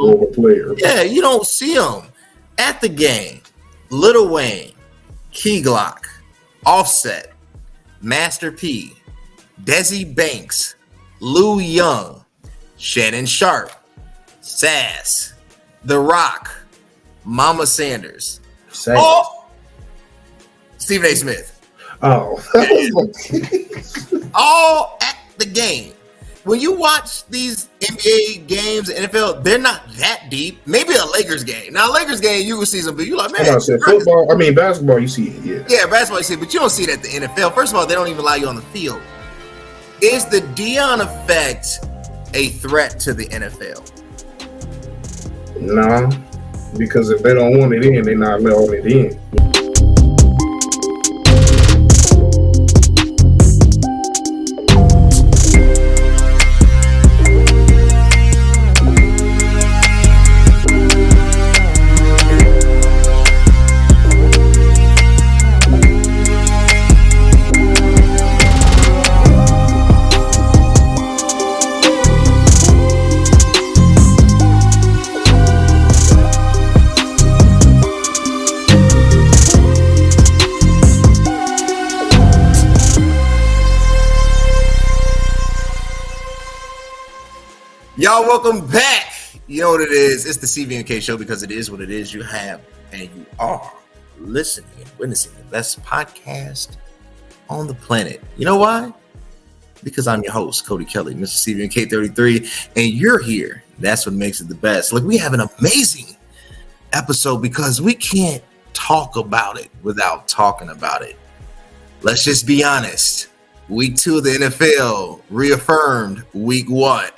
over player. Yeah, you don't see them at the game. Lil Wayne, Key Glock, Offset, Master P, Desi Banks, Lou Young, Shannon Sharp, Sass, The Rock, Mama Sanders. Oh, Stephen A. Smith. Oh, all at the game. When you watch these NBA games, NFL, they're not that deep. Maybe a Lakers game. Now, a Lakers game, you will see some, but you're like, man. Basketball, you see it, yeah. Yeah, basketball, you see it, but you don't see it at the NFL. First of all, they don't even allow you on the field. Is the Deion effect a threat to the NFL? No, because if they don't want it in, they're not letting it in. Y'all, welcome back. You know what it is. It's the CVNK show because it is what it is. You have and you are listening and witnessing the best podcast on the planet. You know why? Because I'm your host, Cody Kelly, Mr. CVNK 33, and you're here. That's what makes it the best. Look, we have an amazing episode because we can't talk about it without talking about it. Let's just be honest. Week 2 of the NFL reaffirmed week 1.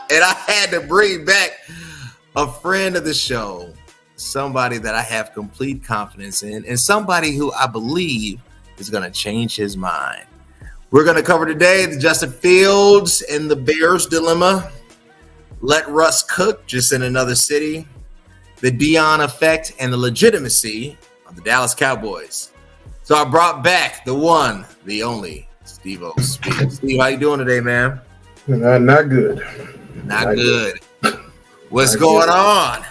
And I had to bring back a friend of the show, somebody that I have complete confidence in, and somebody who I believe is going to change his mind. We're going to cover today the Justin Fields and the Bears dilemma, let Russ cook just in another city, the Deion effect, and the legitimacy of the Dallas Cowboys. So I brought back the one, the only, Steve-O Speed. Steve, how you doing today, man? Not good. Not good. What's going on?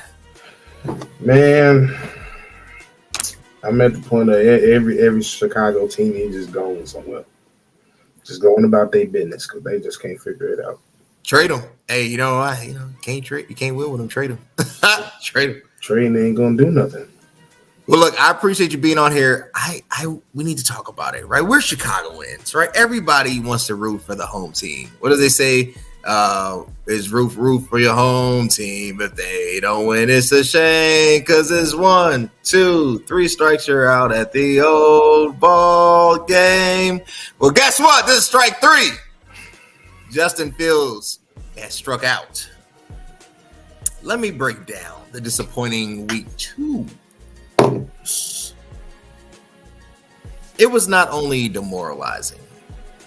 Man, I'm at the point of every Chicago team is just going somewhere. Just going about their business because they just can't figure it out. Trade them. Hey, you know why? Can't trade. You can't win with them. Trade them. Trade them. Trading ain't gonna do nothing. Well, look, I appreciate you being on here. We need to talk about it, right? We're Chicagoans, right? Everybody wants to root for the home team. What do they say? Is root for your home team. If they don't win, it's a shame because it's 1, 2, 3 strikes, you're out at the old ball game. Well, guess what? This is strike 3. Justin Fields has struck out. Let me break down the disappointing week 2. It was not only demoralizing,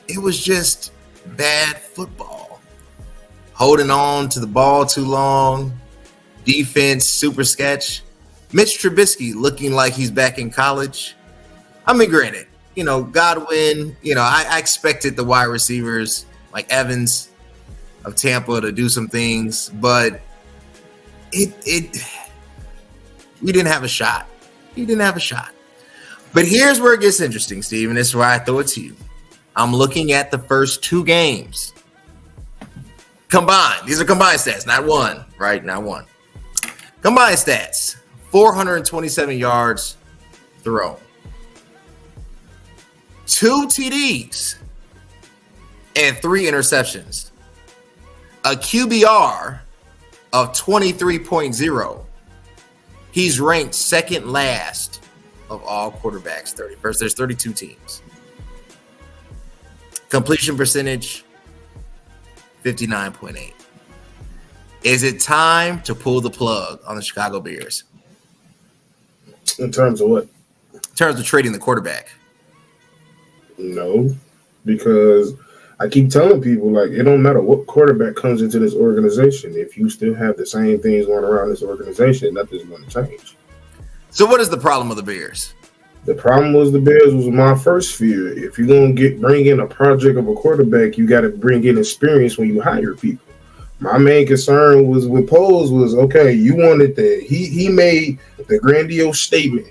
it was just bad football. Holding on to the ball too long, defense super sketch. Mitch Trubisky looking like he's back in college. I mean, granted, Godwin, I expected the wide receivers like Evans of Tampa to do some things, but we didn't have a shot. He didn't have a shot. But here's where it gets interesting, Steve, and this is why I throw it to you. I'm looking at the first 2 games. Combined. These are combined stats, not one, right? Not one. Combined stats. 427 yards thrown. 2 TDs and 3 interceptions. A QBR of 23.0. He's ranked second last of all quarterbacks, 31st. There's 32 teams. Completion percentage, 59.8. Is it time to pull the plug on the Chicago Bears? In terms of what? In terms of trading the quarterback. No, because I keep telling people, it don't matter what quarterback comes into this organization. If you still have the same things going around this organization, nothing's going to change. So what is the problem of the Bears? The problem was the Bears was my first fear. If you're going to bring in a project of a quarterback, you got to bring in experience when you hire people. My main concern was with Pose was okay. You wanted the he made the grandiose statement.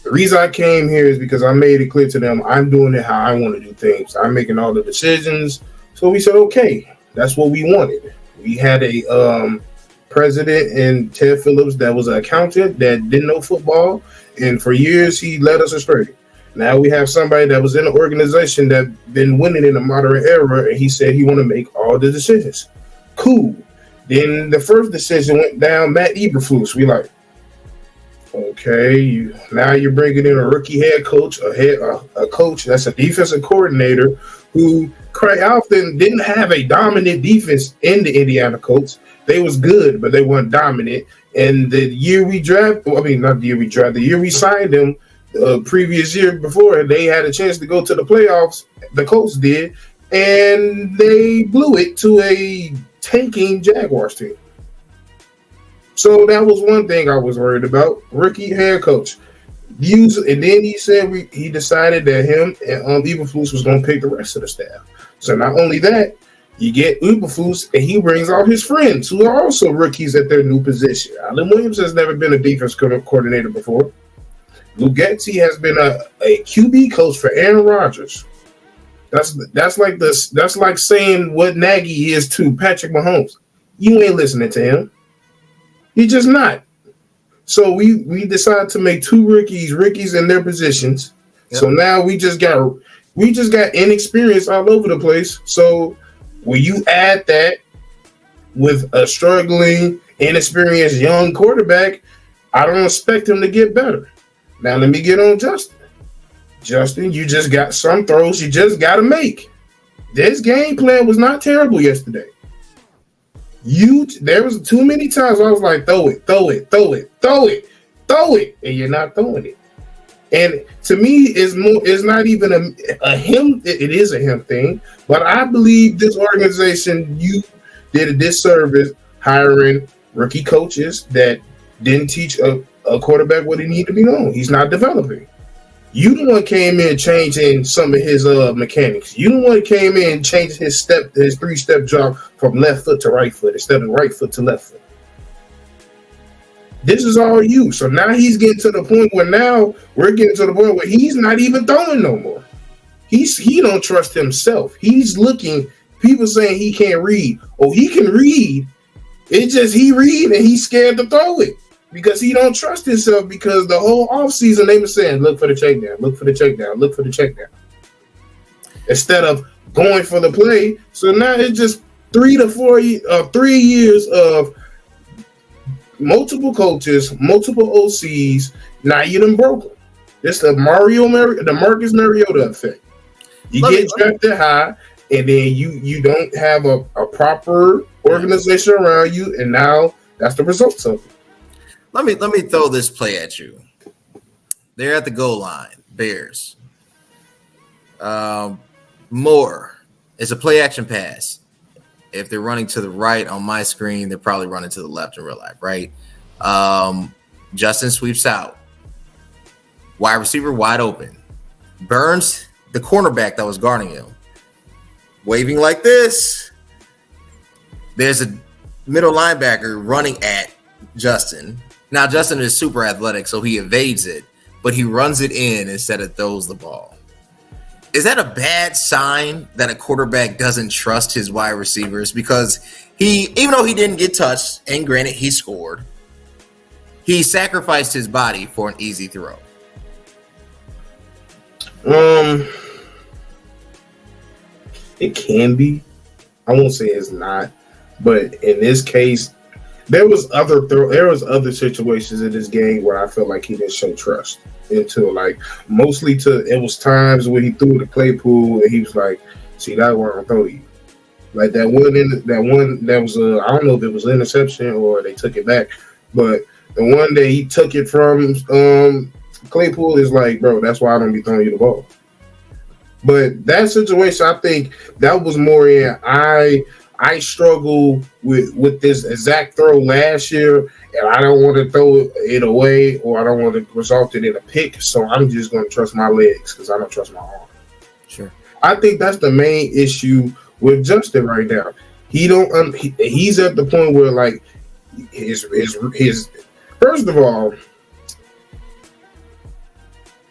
The reason I came here is because I made it clear to them I'm doing it how I want to do things. I'm making all the decisions. So we said okay, that's what we wanted. We had a president and Ted Phillips that was an accountant that didn't know football, and for years he led us astray. Now we have somebody that was in an organization that been winning in a modern era, and he said he want to make all the decisions. Cool. Then the first decision went down Matt Eberflus. We like, okay, now you're bringing in a rookie head coach, a coach that's a defensive coordinator who quite often didn't have a dominant defense in the Indiana Colts. They was good, but they weren't dominant. And the year we not the year we drafted, the year we signed him, previous year before, they had a chance to go to the playoffs. The Colts did, and they blew it to a tanking Jaguars team. So that was one thing I was worried about. Rookie head coach. And then he said he decided that him and Eberflus was going to pick the rest of the staff. So not only that, you get Eberflus, and he brings all his friends who are also rookies at their new position. Alan Williams has never been a defense coordinator before. Legitimacy has been a QB coach for Aaron Rodgers. That's like saying what Nagy is to Patrick Mahomes. You ain't listening to him. He's just not. So we decided to make two rookies in their positions. Yep. So now we just got inexperience all over the place. So when you add that with a struggling, inexperienced young quarterback, I don't expect him to get better. Now let me get on Justin. Justin, you just got some throws you just got to make. This game plan was not terrible yesterday. There was too many times I was like, throw it, and you're not throwing it. And to me, it's not even a him. It is a him thing, but I believe this organization, you did a disservice hiring rookie coaches that didn't teach a quarterback what he needed to be known. He's not developing. You the one came in changing some of his mechanics. You the one came in changing his 3-step drop from left foot to right foot instead of right foot to left foot. This is all you. So now he's getting to the point where he's not even throwing no more. He don't trust himself. He's looking. People saying he can't read. Oh, he can read. It's just he read and he's scared to throw it. Because he don't trust himself, because the whole offseason they were saying, look for the check down, look for the check down, look for the check down. Instead of going for the play. So now it's just 3 years of multiple coaches, multiple OCs. Now you done broke them. It's the Marcus Mariota effect. You get drafted high, and then you don't have a proper organization around you, and now that's the results of it. Let me throw this play at you. They're at the goal line, Bears. Moore. It's a play action pass. If they're running to the right on my screen, they're probably running to the left in real life, right? Justin sweeps out. Wide receiver wide open. Burns, the cornerback that was guarding him, waving like this. There's a middle linebacker running at Justin. Now, Justin is super athletic, so he evades it, but he runs it in instead of throws the ball. Is that a bad sign that a quarterback doesn't trust his wide receivers? Because even though he didn't get touched, and granted, he scored, he sacrificed his body for an easy throw. It can be. I won't say it's not, but in this case, there was other situations in this game where I felt like he didn't show trust until it was times where he threw the Claypool and he was like, "See, that one I'll throw you." Like that one that was I don't know if it was an interception or they took it back, but the one that he took it from Claypool is like, bro, that's why I don't be throwing you the ball. But that situation, I think that was more in I struggle with this exact throw last year, and I don't want to throw it away, or I don't want to result it in a pick. So I'm just going to trust my legs because I don't trust my arm. Sure. I think that's the main issue with Justin right now. He don't. He's at the point where like his. First of all,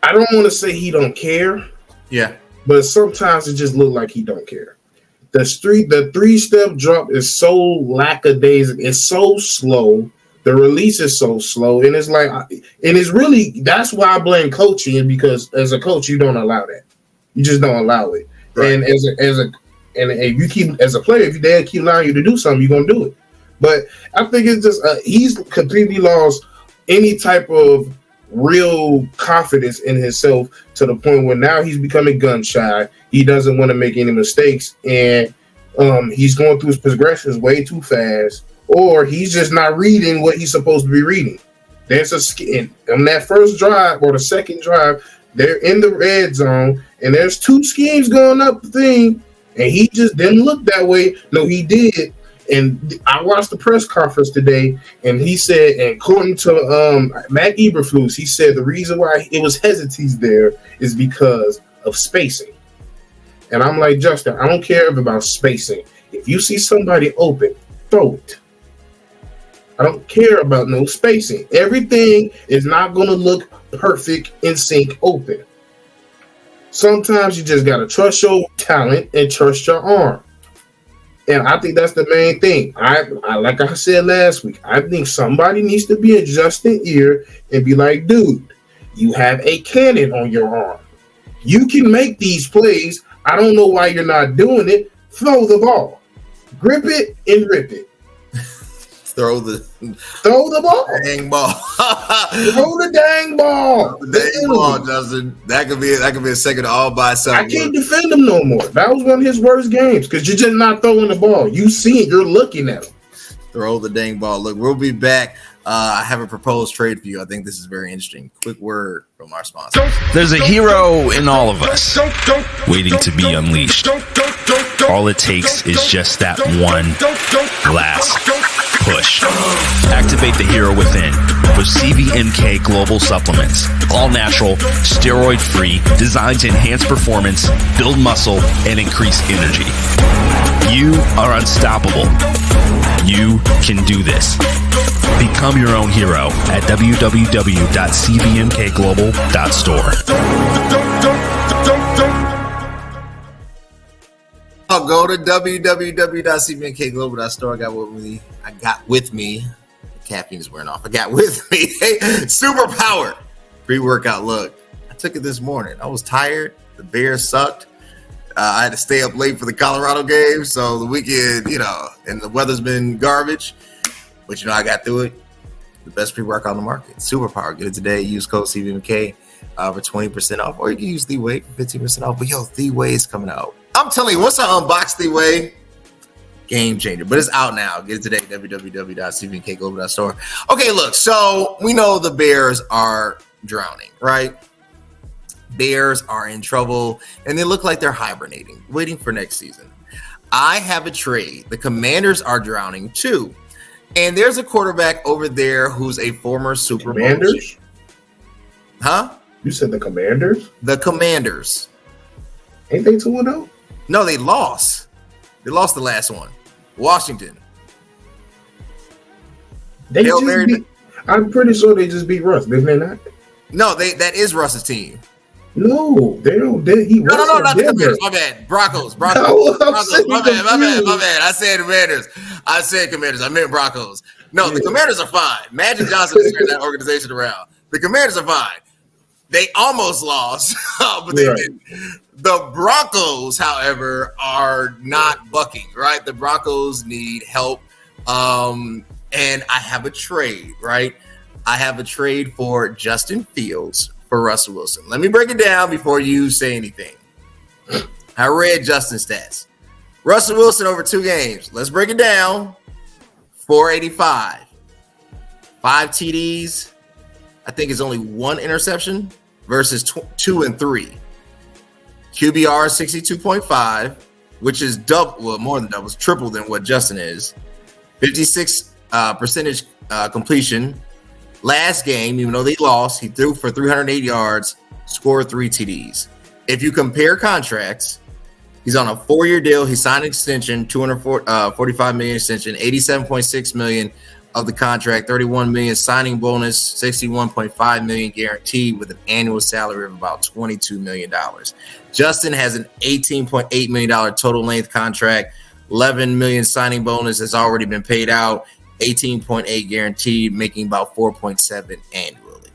I don't want to say he don't care. Yeah. But sometimes it just look like he don't care. The 3-step drop is so lackadaisical. It's so slow. The release is so slow, and it's like, and it's really that's why I blame coaching, because as a coach you don't allow that. You just don't allow it. Right. And if you keep as a player, if they keep allowing you to do something, you're gonna do it. But I think it's just he's completely lost any type of real confidence in himself to the point where now he's becoming gun shy. He doesn't want to make any mistakes, and he's going through his progressions way too fast, or he's just not reading what he's supposed to be reading. There's a skin on that first drive or the second drive. They're in the red zone, and there's two schemes going up the thing, and he just didn't look that way. No, he did. And I watched the press conference today, and he said, and according to Matt Eberflus, he said the reason why it was hesitancy there is because of spacing. And I'm like, Justin, I don't care about spacing. If you see somebody open, throw it. I don't care about no spacing. Everything is not going to look perfect in sync open. Sometimes you just got to trust your talent and trust your arm. And I think that's the main thing. I like I said last week, I think somebody needs to be a Justin ear and be like, dude, you have a cannon on your arm. You can make these plays. I don't know why you're not doing it. Throw the ball. Grip it and rip it. Throw the ball. Dang ball. Throw the dang ball. The dang ball, Justin. That could be a second all by itself. I can't defend him no more. That was one of his worst games because you're just not throwing the ball. You see it. You're looking at him. Throw the dang ball. Look, we'll be back. I have a proposed trade for you. I think this is very interesting. Quick word from our sponsor. There's a hero in all of us waiting to be unleashed. All it takes is just that one last push. Activate the hero within with CVMK Global Supplements. All natural, steroid free, designed to enhance performance, build muscle, and increase energy. You are unstoppable. You can do this. Become your own hero at www.cvmkglobal.store. Go to www.cvmkglobal.store. I got with me. The caffeine is wearing off. I got with me a super powered pre-workout. Look, I took it this morning. I was tired. The Bears sucked. I had to stay up late for the Colorado game. So the weekend, and the weather's been garbage. But, I got through it. The best pre-workout on the market. Super power. Get it today. Use code CVMK for 20% off. Or you can use TheWay for 15% off. But, TheWay is coming out. I'm telling you, once I unbox TheWay, game changer. But it's out now. Get it today. www.cvmkglobal.store. Okay, look. So we know the Bears are drowning, right? Bears are in trouble, and they look like they're hibernating, waiting for next season. I have a trade. The Commanders are drowning too. And there's a quarterback over there who's a former Super Bowl. Commanders? Huh? You said the Commanders? The Commanders. Ain't they 2-0? No, they lost. They lost the last one. Washington. I'm pretty sure they just beat Russ, didn't they not? No, that is Russ's team. No, they don't. No, not the Commanders. My bad. Broncos. My bad. I said Commanders. I meant Broncos. No, the Commanders are fine. Magic Johnson is turning that organization around. The Commanders are fine. They almost lost, but they didn't. The Broncos, however, are not bucking, right? The Broncos need help. And I have a trade, right? I have a trade for Justin Fields for Russell Wilson. Let me break it down before you say anything. I read Justin's stats. Russell Wilson over 2 games. Let's break it down. 485. 5 TDs. I think it's only 1 interception versus 2 and 3. QBR 62.5, which is more than double, triple than what Justin is. 56 percentage completion. Last game, even though they lost, he threw for 308 yards, scored 3 TDs. If you compare contracts, He's on a 4-year deal. He signed an extension, $245 million extension, $87.6 million of the contract, $31 million signing bonus, $61.5 million guaranteed with an annual salary of about $22 million. Justin has an $18.8 million total length contract, $11 million signing bonus has already been paid out, 18.8 guaranteed, making about 4.7 annually.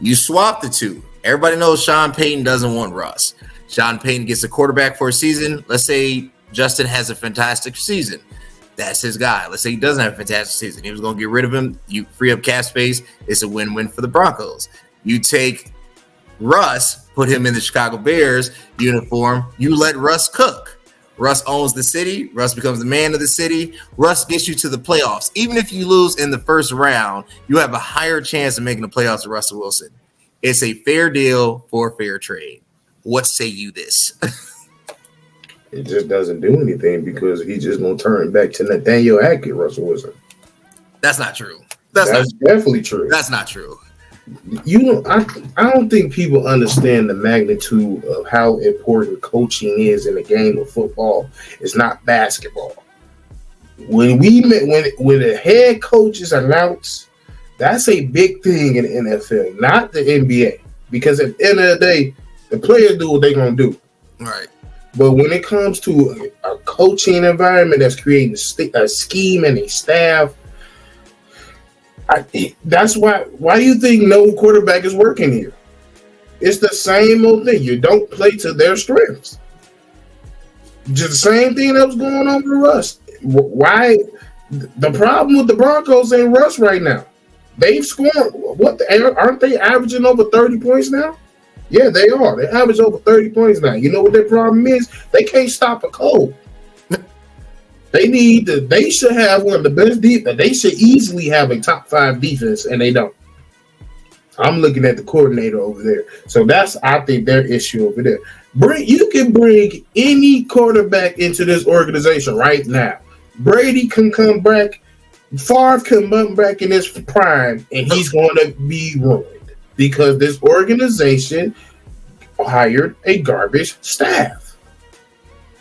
You swap the two. Everybody knows Sean Payton doesn't want Russ. Sean Payton gets a quarterback for a season. Let's say Justin has a fantastic season. That's his guy. Let's say he doesn't have a fantastic season. He was going to get rid of him. You free up cap space. It's a win-win for the Broncos. You take Russ, put him in the Chicago Bears uniform. You let Russ cook. Russ owns the city. Russ becomes the man of the city. Russ gets you to the playoffs. Even if you lose in the first round, you have a higher chance of making the playoffs with Russell Wilson. It's a fair deal for a fair trade. What say you this? It just doesn't do anything because he's just going to turn back to Nathaniel Hackett, Russell Wilson. That's not true. That's definitely true. That's not true. I don't think people understand the magnitude of how important coaching is in the game of football. It's not basketball. When the head coach is announced, that's a big thing in the NFL, not the NBA. Because at the end of the day, the players do what they're going to do. Right. But when it comes to a coaching environment that's creating a scheme and a staff, that's why do you think no quarterback is working here? It's the same old thing. You don't play to their strengths. Just the same thing that was going on with Russ. Why? The problem with the Broncos ain't Russ right now. They've scored. Aren't they averaging over 30 points now? Yeah, they are. They average over 30 points now. You know what their problem is? They can't stop a cold. They should have one of the best defense. They should easily have a top 5 defense, and they don't. I'm looking at the coordinator over there. So that's, I think, their issue over there. You can bring any quarterback into this organization right now. Brady can come back. Favre can come back in his prime, and he's going to be ruined because this organization hired a garbage staff.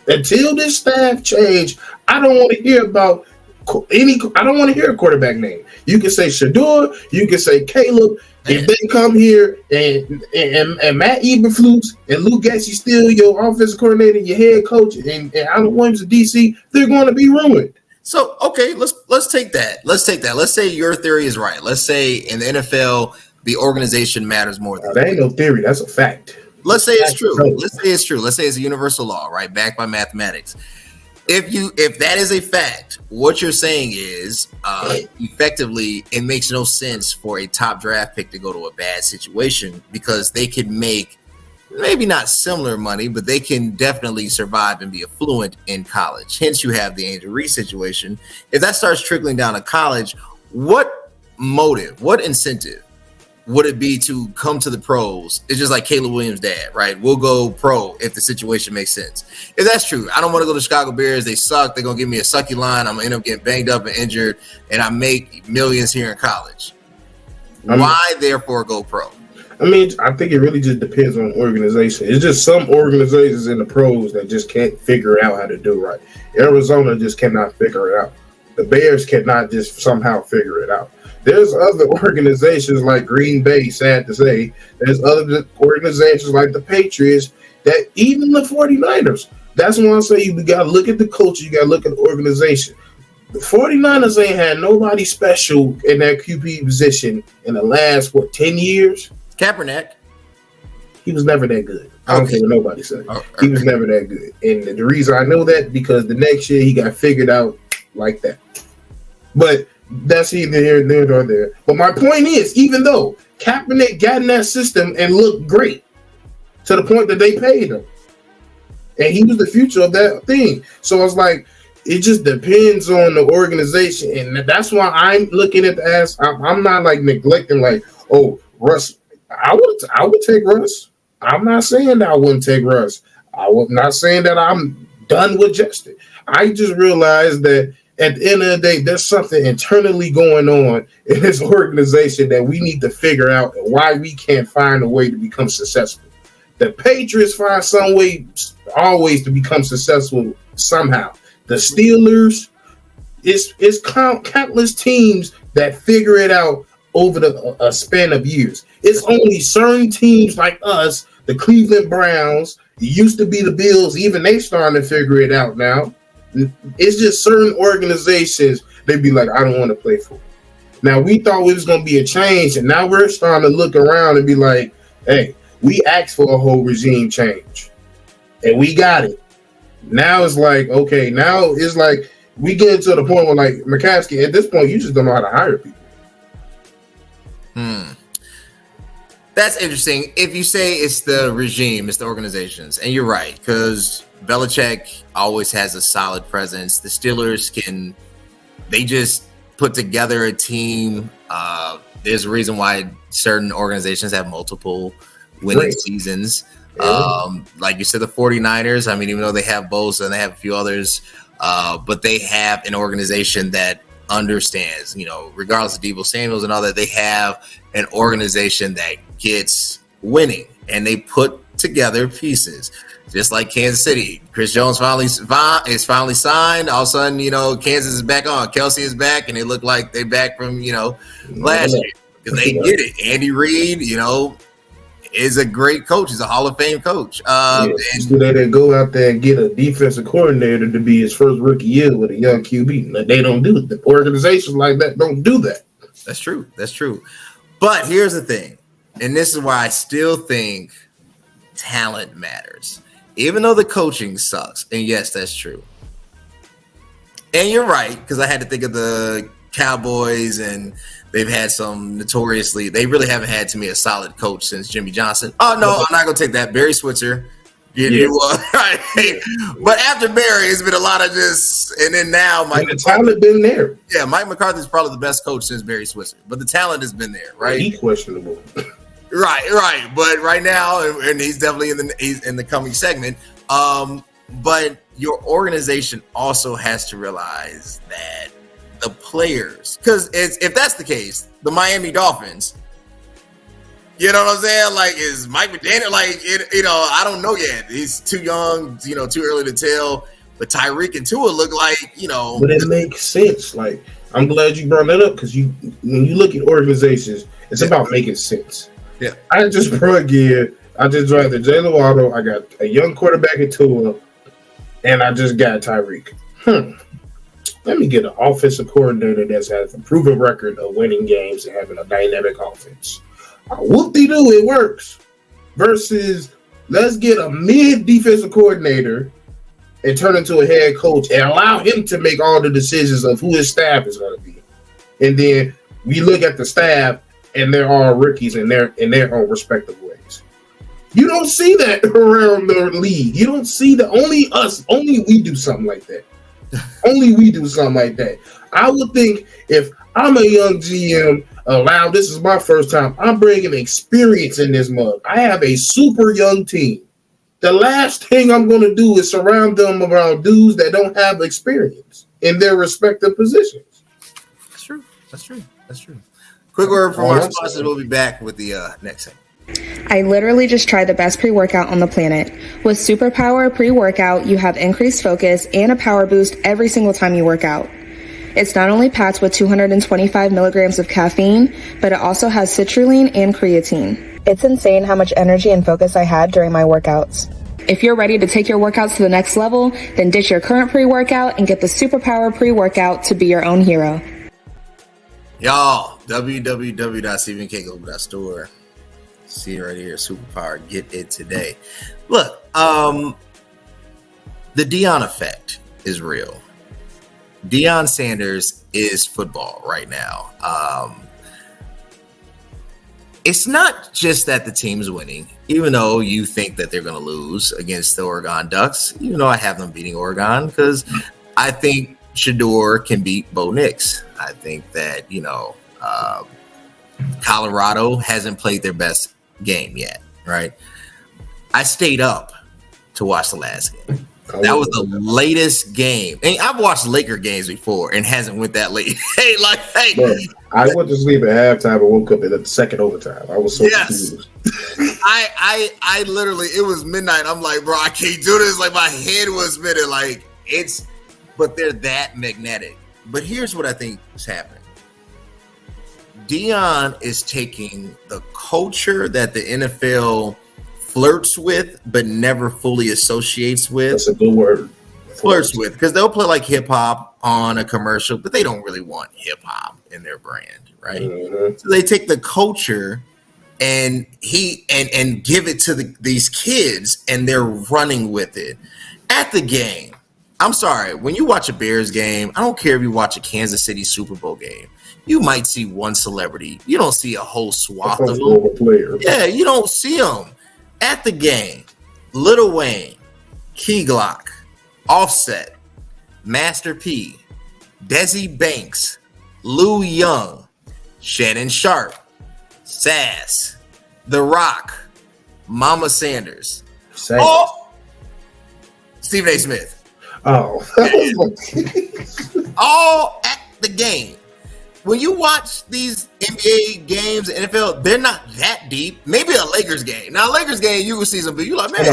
Until this staff change, I don't want to hear about I don't want to hear a quarterback name. You can say Shador, you can say Caleb. If they come here and Matt Eberflus and Luke Getsy still your offensive coordinator, your head coach, and Alan Williams the DC, they're going to be ruined. So okay, let's take that. Let's say your theory is right. Let's say in the NFL, the organization matters more than that ain't no theory. That's a fact. Let's say it's true. Let's say it's true. Let's say it's a universal law, right? Backed by mathematics. If that is a fact, what you're saying is effectively it makes no sense for a top draft pick to go to a bad situation because they can make maybe not similar money, but they can definitely survive and be affluent in college. Hence, you have the Angel Reese situation. If that starts trickling down to college, what motive, what incentive would it be to come to the pros? It's just like Caleb Williams' dad, right? We'll go pro if the situation makes sense. If that's true, I don't want to go to Chicago Bears. They suck. They're going to give me a sucky line. I'm going to end up getting banged up and injured, and I make millions here in college. Why, therefore, go pro? I mean, I think it really just depends on the organization. It's just some organizations in the pros that just can't figure out how to do right. Arizona just cannot figure it out. The Bears cannot just somehow figure it out. There's other organizations like Green Bay, sad to say. There's other organizations like the Patriots, that even the 49ers. That's why I say you got to look at the coach, you got to look at the organization. The 49ers ain't had nobody special in that QB position in the last, 10 years? Kaepernick. He was never that good. I don't care what nobody said. He was never that good. And the reason I know that, because the next year he got figured out like that. But that's either here, there, or there. But my point is, even though Kaepernick got in that system and looked great to the point that they paid him, and he was the future of that thing. So it's like, it just depends on the organization. And that's why I'm looking at the ass. I'm not like neglecting, like, oh, Russ. I would take Russ. I'm not saying that I wouldn't take Russ. I was not saying that I'm done with Justin. I just realized that at the end of the day, there's something internally going on in this organization that we need to figure out why we can't find a way to become successful. The Patriots find some way always to become successful somehow. The Steelers, it's countless teams that figure it out over a span of years. It's only certain teams like us, the Cleveland Browns, it used to be the Bills, even they starting to figure it out now. It's just certain organizations, they be like, I don't want to play for it. Now, we thought it was going to be a change, and now we're starting to look around and be like, hey, we asked for a whole regime change, and we got it. Now it's like, okay, now it's like we get to the point where, like, McCaskey, at this point, you just don't know how to hire people. That's interesting. If you say it's the regime, it's the organizations, and you're right, because Belichick always has a solid presence. The Steelers they just put together a team. There's a reason why certain organizations have multiple winning seasons. Like you said, the 49ers, I mean, even though they have Bosa and they have a few others, but they have an organization that understands, regardless of Deebo Samuels and all that, they have an organization that gets winning, and they put together pieces. Just like Kansas City, Chris Jones is finally signed. All of a sudden, Kansas is back on. Kelsey is back, and they look like they're back from last year because they get it. Andy Reid, is a great coach. He's a Hall of Fame coach. And they go out there and get a defensive coordinator to be his first rookie year with a young QB. They don't do it. The organizations like that don't do that. That's true. But here's the thing, and this is why I still think talent matters, even though the coaching sucks. And yes, that's true. And you're right, because I had to think of the Cowboys, and they've had they really haven't had, to me, a solid coach since Jimmy Johnson. Oh, no, I'm not going to take that. Barry Switzer. Right. But after Barry, it's been a lot of and then now Mike McCarthy. The talent been there. Yeah, Mike McCarthy is probably the best coach since Barry Switzer, but the talent has been there, right? He's questionable. Right. But right now, and he's definitely in the coming segment. But your organization also has to realize that the players, because if that's the case, the Miami Dolphins, you know what I'm saying? Like, is Mike McDaniel, I don't know yet. He's too young, too early to tell. But Tyreek and Tua look like, But it makes sense. Like, I'm glad you brought that up, because when you look at organizations, it's about making sense. Yeah. I just drafted Jalen Waddle. I got a young quarterback in Tua, and I just got Tyreek. Let me get an offensive coordinator that has a proven record of winning games and having a dynamic offense. Whoop-de-doo, it works. Versus, let's get a mid-defensive coordinator and turn into a head coach and allow him to make all the decisions of who his staff is going to be. And then we look at the staff, and they're all rookies in their own respective ways. You don't see that around the league. You don't see that. Only we do something like that. Only we do something like that. I would think if I'm a young GM, this is my first time, I'm bringing experience in this mug. I have a super young team. The last thing I'm going to do is surround them around dudes that don't have experience in their respective positions. That's true. Quick word from our sponsors. We'll be back with the next thing. I literally just tried the best pre-workout on the planet. With Superpower pre-workout, you have increased focus and a power boost every single time you work out. It's not only packed with 225 milligrams of caffeine, but it also has citrulline and creatine. It's insane how much energy and focus I had during my workouts. If you're ready to take your workouts to the next level, then ditch your current pre-workout and get the Superpower pre-workout to be your own hero. Y'all, www.stephenkaglobal.store. See it right here, Superpower. Get it today. Look, the Deion effect is real. Deion Sanders is football right now. It's not just that the team's winning, even though you think that they're going to lose against the Oregon Ducks, even though I have them beating Oregon, because I think Shador can beat Bo Nix. I think that, Colorado hasn't played their best game yet, right? I stayed up to watch the last game. That was the latest game. And I've watched Laker games before and hasn't went that late. I went to sleep at halftime and woke up at the second overtime. I was so confused. I literally, it was midnight. I'm like, bro, I can't do this. Like, my head was spinning. Like, but they're that magnetic. But here's what I think is happening. Deion is taking the culture that the NFL flirts with, but never fully associates with. That's a good word. Flirts with, because they'll play like hip hop on a commercial, but they don't really want hip hop in their brand, right? Mm-hmm. So they take the culture and give it to these kids, and they're running with it at the game. I'm sorry, when you watch a Bears game, I don't care if you watch a Kansas City Super Bowl game, you might see one celebrity. You don't see a whole swath of them. Player. Yeah, you don't see them at the game. Lil Wayne, Key Glock, Offset, Master P, Desi Banks, Lou Young, Shannon Sharp, Sass, The Rock, Mama Sanders. Oh, Stephen A. Smith. Oh. All at the game. When you watch these NBA games, NFL, they're not that deep. Maybe a Lakers game. Now, a Lakers game, you will see some, but you like, man.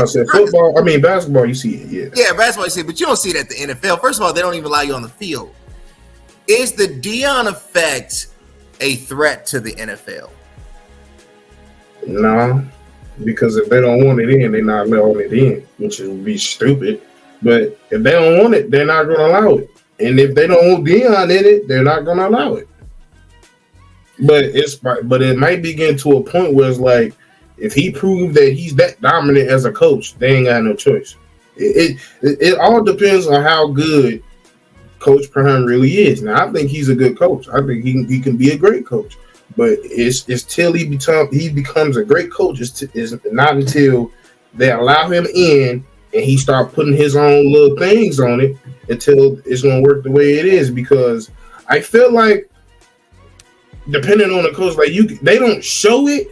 Basketball, you see it, yeah. Yeah, basketball, you see it, but you don't see it at the NFL. First of all, they don't even allow you on the field. Is the Deion effect a threat to the NFL? No, because if they don't want it in, they're not letting it in, which would be stupid. But if they don't want it, they're not going to allow it. And if they don't want Deion in it, they're not going to allow it. But it might be getting to a point where it's like, if he proved that he's that dominant as a coach, they ain't got no choice. It all depends on how good Coach Prime really is. Now, I think he's a good coach. I think he can be a great coach. But it's till he becomes a great coach. It's not until they allow him in and he start putting his own little things on it until it's going to work the way it is. Because I feel like, depending on the coach, like they don't show it,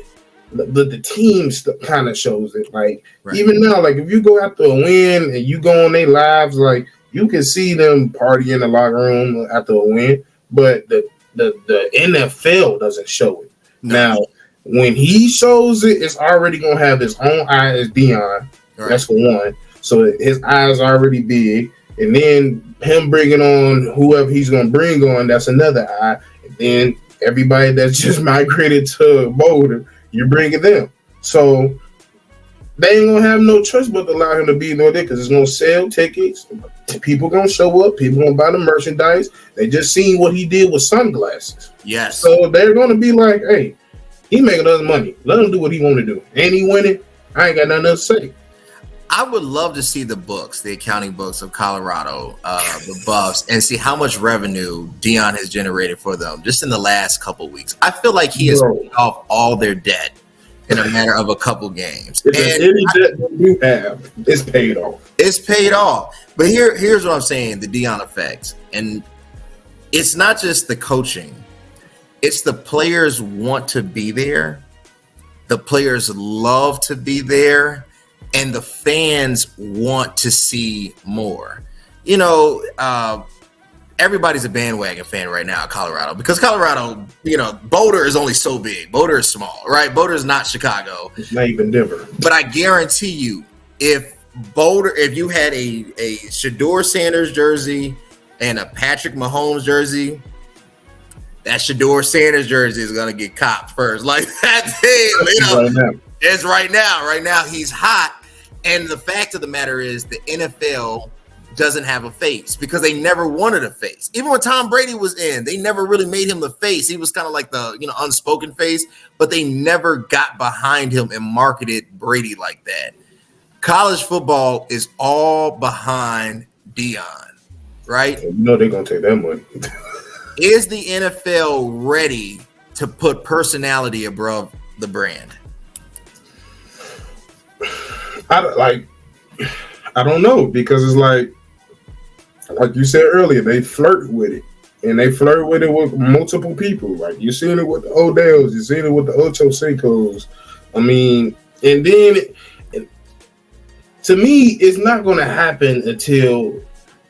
but the team kind of shows it. Like even now, like if you go after a win and you go on their lives, like you can see them party in the locker room after a win, but the NFL doesn't show it. No. Now, when he shows it, it's already gonna have his own eye as Deion. Right. That's for one. So his eyes are already big, and then him bringing on whoever he's gonna bring on, that's another eye, and then everybody that's just migrated to Boulder, you're bringing them. So they ain't gonna have no choice but to allow him to be there because it's gonna sell tickets. People gonna show up. People gonna buy the merchandise. They just seen what he did with sunglasses. Yes. So they're gonna be like, "Hey, he making us money. Let him do what he want to do. And he winning. I ain't got nothing else to say." I would love to see the accounting books of Colorado, the Buffs, and see how much revenue Deion has generated for them just in the last couple weeks. I feel like he has paid off all their debt in a matter of a couple games. If there's any debt that you have, it's paid off. It's paid off. But here's what I'm saying, the Deion effect. And it's not just the coaching. It's the players want to be there. The players love to be there. And the fans want to see more. You know, everybody's a bandwagon fan right now in Colorado because Colorado, you know, Boulder is only so big. Boulder is small, right? Boulder is not Chicago. It's not even Denver. But I guarantee you, if you had a Shedeur Sanders jersey and a Patrick Mahomes jersey, that Shedeur Sanders jersey is going to get copped first. Like that thing, you know. Right now. It's right now. Right now, he's hot. And the fact of the matter is the NFL doesn't have a face because they never wanted a face. Even when Tom Brady was in, they never really made him the face. He was kind of like the, you know, unspoken face, but they never got behind him and marketed Brady like that. College football is all behind Deion, right? You know they're going to take that money. Is the NFL ready to put personality above the brand? I don't know because it's like you said earlier, they flirt with it, and they flirt with it with multiple people. Like you seen it with the Odells, you seen it with the Ocho Cincos. I mean, and then to me, it's not going to happen until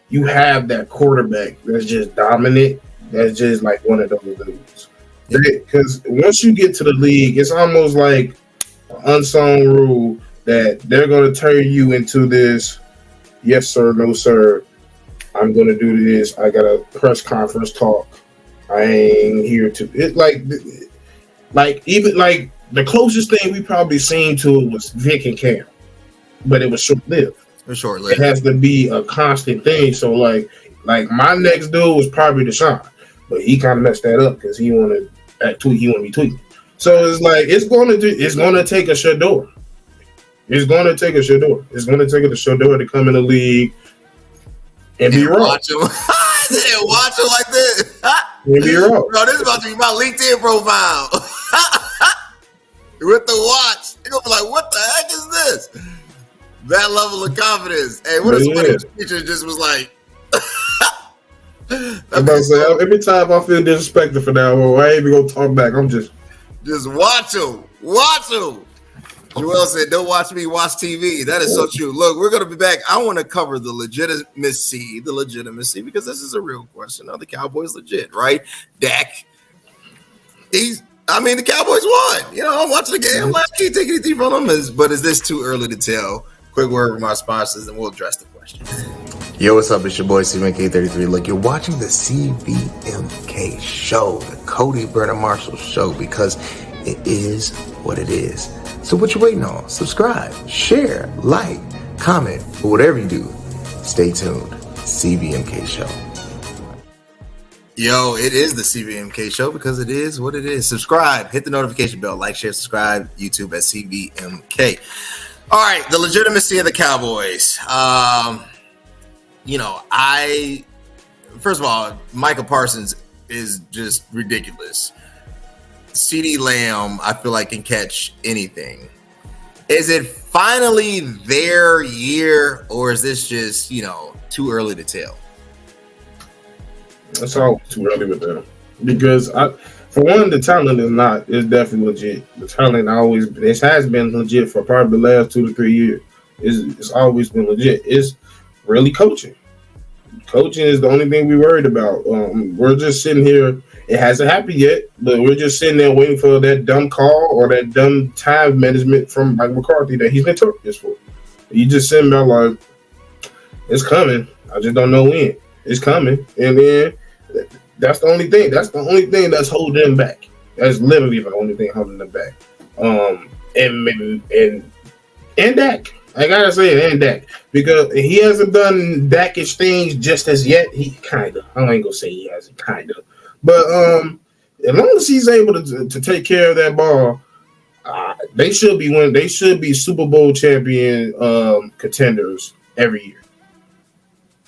you have that quarterback that's just dominant. That's just like one of those dudes. Because once you get to the league, it's almost like an unsung rule that they're going to turn you into this. Yes, sir. No, sir. I'm going to do this. I got a press conference talk. I ain't here to it. Even the closest thing we probably seen to it was Vic and Cam, but it was short lived. It has to be a constant thing. So like my next dude was probably Deshaun, but he kind of messed that up because he wanted he want to be tweeting. So it's like it's going to take a Shador. It's going to take a Shador. It's going to take a Shador to come in the league and be wrong. Watch him. Watch him like this. And be wrong. Bro, this is about to be my LinkedIn profile. With the watch. They're going to be like, what the heck is this? That level of confidence. Hey, what if somebody's teacher just was like... I'm about to say, every time I feel disrespected for that, well, I ain't even going to talk back. I'm just watch him. Watch him. Joel said, don't watch me, watch TV. That is so true. Look, we're going to be back. I want to cover the legitimacy, because this is a real question. Are the Cowboys legit, right? Dak, the Cowboys won. I'm watching the game. I can't take anything from them. But is this too early to tell? Quick word from our sponsors, and we'll address the question. Yo, what's up? It's your boy, CVMK33. Look, you're watching the CVMK show, the Cody Bernard Marshall show, because it is what it is. So what you waiting on? Subscribe, share, like, comment, or whatever you do. Stay tuned. CVMK show. Yo, it is the CVMK show because it is what it is. Subscribe, hit the notification bell, like, share, subscribe, YouTube at CVMK. All right, the legitimacy of the Cowboys. First of all, Micah Parsons is just ridiculous. CeeDee Lamb, I feel like, can catch anything. Is it finally their year, or is this just, too early to tell? It's all too early with them. Because, for one, the talent is definitely legit. The talent has been legit for probably the last 2 to 3 years. It's always been legit. It's really coaching. Coaching is the only thing we worried about. We're just sitting here. It hasn't happened yet, but we're just sitting there waiting for that dumb call or that dumb time management from Mike McCarthy that he's been took this for. You just sitting there like, it's coming. I just don't know when. It's coming. And then that's the only thing. That's the only thing that's holding them back. That's literally the only thing holding them back. And Dak. I gotta say it, and Dak. Because he hasn't done Dak-ish things just as yet. He kind of. I ain't gonna say he hasn't, kind of. But as long as he's able to take care of that ball, they should be winning. They should be Super Bowl champion contenders every year.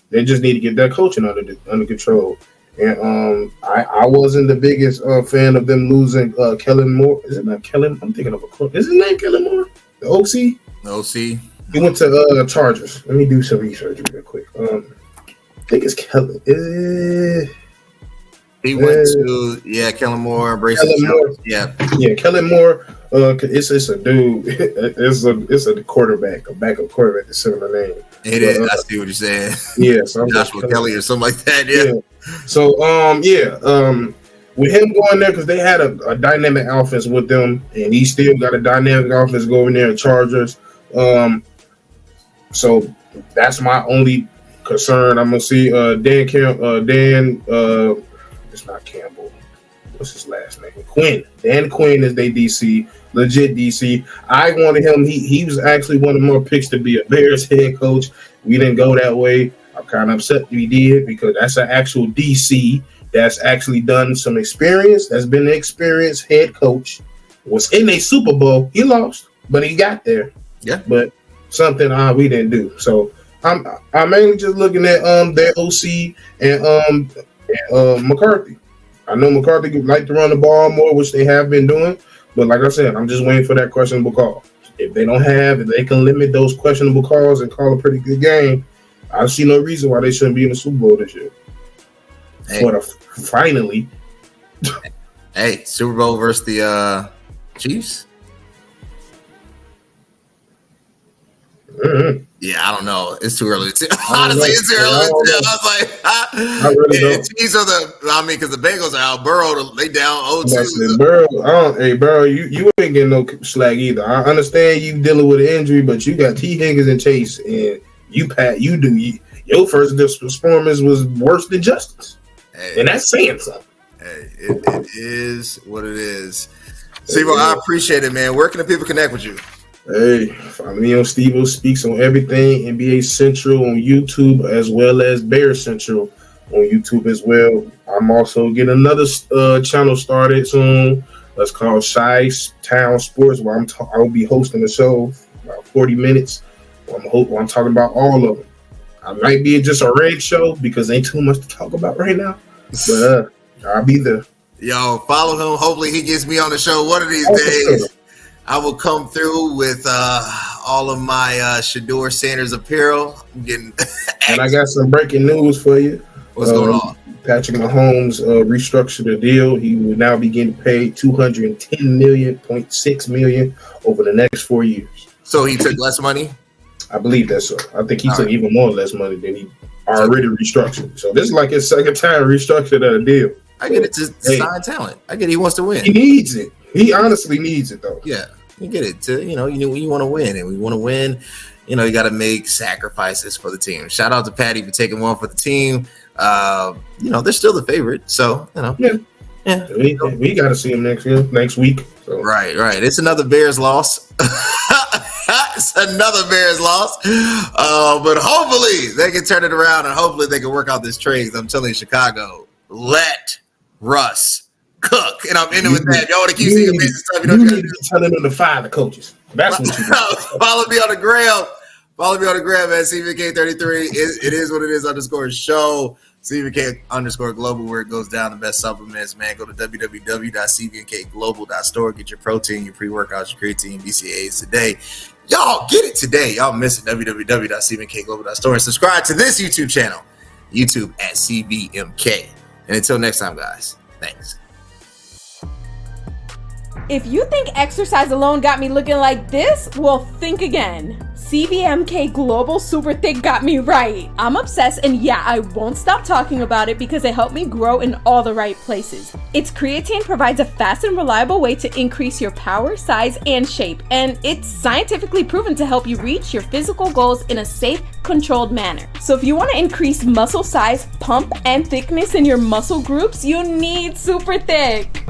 They just need to get that coaching under control. And I wasn't the biggest fan of them losing Kellen Moore. Is it not Kellen? I'm thinking of is his name Kellen Moore? The OC? OC. He went to Chargers. Let me do some research real quick. I think it's Kellen. He went to Kellen Moore, Kellen Moore. Yeah, Kellen Moore. It's a dude. It's a quarterback, a backup quarterback. That's similar name. It is. I see what you're saying. Yeah, so Joshua Kelly or something like that. Yeah. So with him going there because they had a dynamic offense with them, and he still got a dynamic offense going there at Chargers. So that's my only concern. I'm gonna see it's not Campbell. What's his last name? Quinn. Dan Quinn is their DC, legit DC. I wanted him. He was actually one of my picks to be a Bears head coach. We didn't go that way. I'm kind of upset we did because that's an actual DC that's actually done some experience. That's been an experienced head coach. Was in a Super Bowl. He lost, but he got there. Yeah. But something we didn't do. So I'm mainly just looking at their OC and McCarthy. I know McCarthy would like to run the ball more, which they have been doing. But like I said, I'm just waiting for that questionable call. If they can limit those questionable calls and call a pretty good game, I see no reason why they shouldn't be in the Super Bowl this year. Finally. Hey, Super Bowl versus the Chiefs. Mm-hmm. Yeah, I don't know. It's too early. Honestly, it's too early. I was like, I really don't. Because the Bengals are out. Burrow, they down 0-2. Burrow, you ain't getting no slack either. I understand you dealing with an injury, but you got T. Higgins and Chase, and your first performance was worse than Justin's. And that's saying something. Hey, it is what it is. Steve, I appreciate it, man. Where can the people connect with you? Hey, follow me on Steve Speaks on everything, NBA Central on YouTube, as well as Bear Central on YouTube as well. I'm also getting another channel started soon. That's called Shy Town Sports, where I'll be hosting a show about 40 minutes. I'm talking about all of them. I might be just a red show because ain't too much to talk about right now, but I'll be there. Yo, follow him. Hopefully he gets me on the show one of these days. Sure. I will come through with all of my Shador Sanders apparel. I'm getting and I got some breaking news for you. What's going on? Patrick Mahomes restructured the deal. He will now be getting paid $210.6 million over the next 4 years. So he took less money? I believe that's so. I think he took even more less money than he already restructured. So this is like his second time restructured a deal. I get it to sign talent. I get it. He wants to win. He needs it. He honestly needs it though. Yeah. You get it. You want to win, and we want to win. You got to make sacrifices for the team. Shout out to Patty for taking one for the team. They're still the favorite, so Yeah. We got to see him next week. So. Right. It's another Bears loss. It's another Bears loss. But hopefully they can turn it around, and hopefully they can work out this trade. I'm telling you, Chicago, let Russ cook, and I'm in it with that. Y'all want to keep seeing amazing stuff. You need to be telling them to fire the coaches. That's what you do. Follow me on the gram. Follow me on the gram at CVK33. It is what it is _show. CVK_global, where it goes down. The best supplements, man. Go to www.cvnkglobal.store. Get your protein, your pre-workouts, your creatine, BCAAs today. Y'all get it today. Y'all miss it. www.cvnkglobal.store. And subscribe to this YouTube channel, YouTube at CVMK. And until next time, guys, thanks. If you think exercise alone got me looking like this, well, think again. CVMK Global Super Thick got me right. I'm obsessed, and yeah, I won't stop talking about it because it helped me grow in all the right places. Its creatine provides a fast and reliable way to increase your power, size, and shape, and it's scientifically proven to help you reach your physical goals in a safe, controlled manner. So if you want to increase muscle size, pump, and thickness in your muscle groups, you need Super Thick.